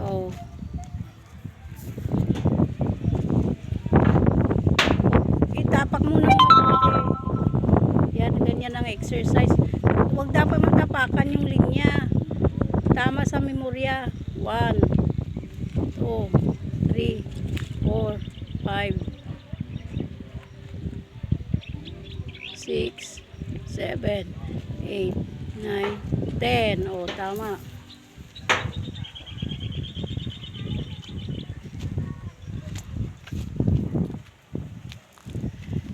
Oh. Itapak mo ng mabuti. Yan, ganyan ang exercise. Huwag dapat matapakan yung linya. Tama sa memorya. 1, 2, 3, 4, 5, 6, 7, 8, 9, 10. O, tama.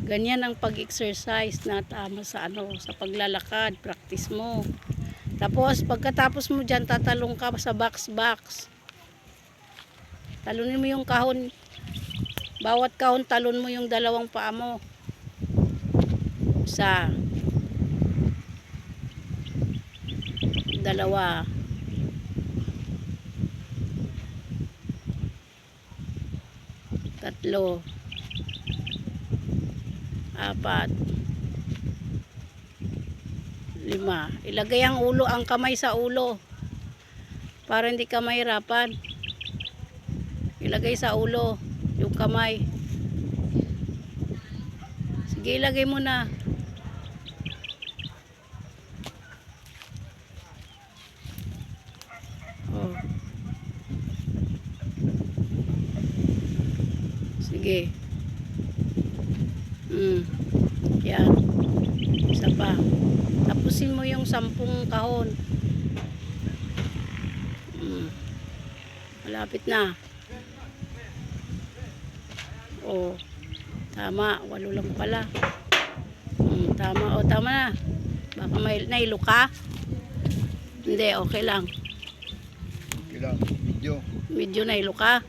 Ganyan ang pag-exercise na tama sa sa paglalakad, practice mo. Tapos pagkatapos mo diyan, tatalong ka sa box. Talunin mo yung kahon. Bawat kahon talon mo yung dalawang paa mo. Isa. Dalawa. Tatlo. 4, 5. Ilagay ang kamay sa ulo para hindi ka mahirapan. Ilagay sa ulo yung kamay. Sige, ilagay mo na. Oh. Sige. Yan. Isa pa. Tapusin mo yung 10 kahon. Malapit na. Oh. Tama. 8 lang pala. Tama. Tama na. Baka may nailo ka? Hindi. Okay lang. Okay lang. Medyo nailo ka?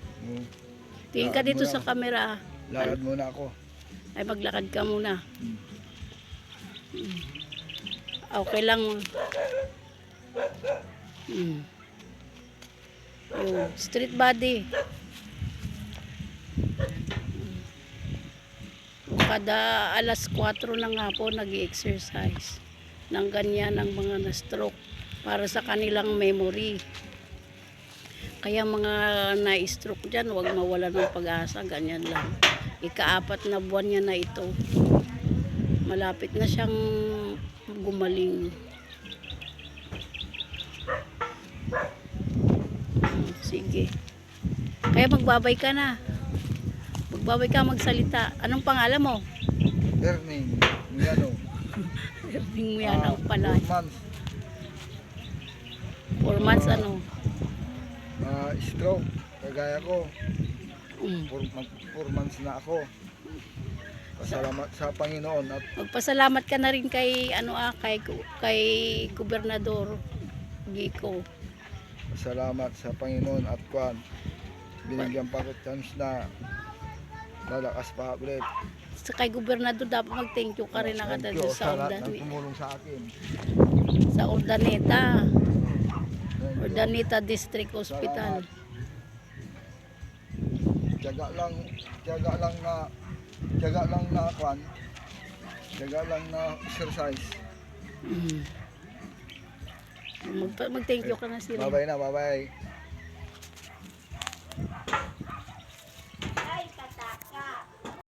Tingin ka dito sa camera. Lakad muna ako. Ay, maglakad ka muna. Okay lang. Yung street body. Kada alas 4 ng hapon nag-i-exercise ng ganyan ng mga na-stroke para sa kanilang memory. Kaya mga na-stroke dyan, huwag mawala ng pag-asa. Ganyan lang. Ika-4 na buwan niya na ito. Malapit na siyang gumaling. Sige. Kaya magbabay ka na. Magbabay ka, magsalita. Anong pangalan mo? Erning Muyano. Erning Muyano pala. 4 months. 4 months ano? Stroke. Kagaya ko. 4 months na ako. Pasalamat sa Panginoon at magpasalamat ka na rin kay kay Gobernador Gico. Pasalamat sa Panginoon at binigyan pa ko chance na lalakas pa ulit. Sa kay Gobernador dapat mag-thank you ka rin na kada sa tumulong sa akin. Sa Urdaneta District Hospital. Tiyaga lang na exercise. Mag-thank you ka na sila. Bye-bye.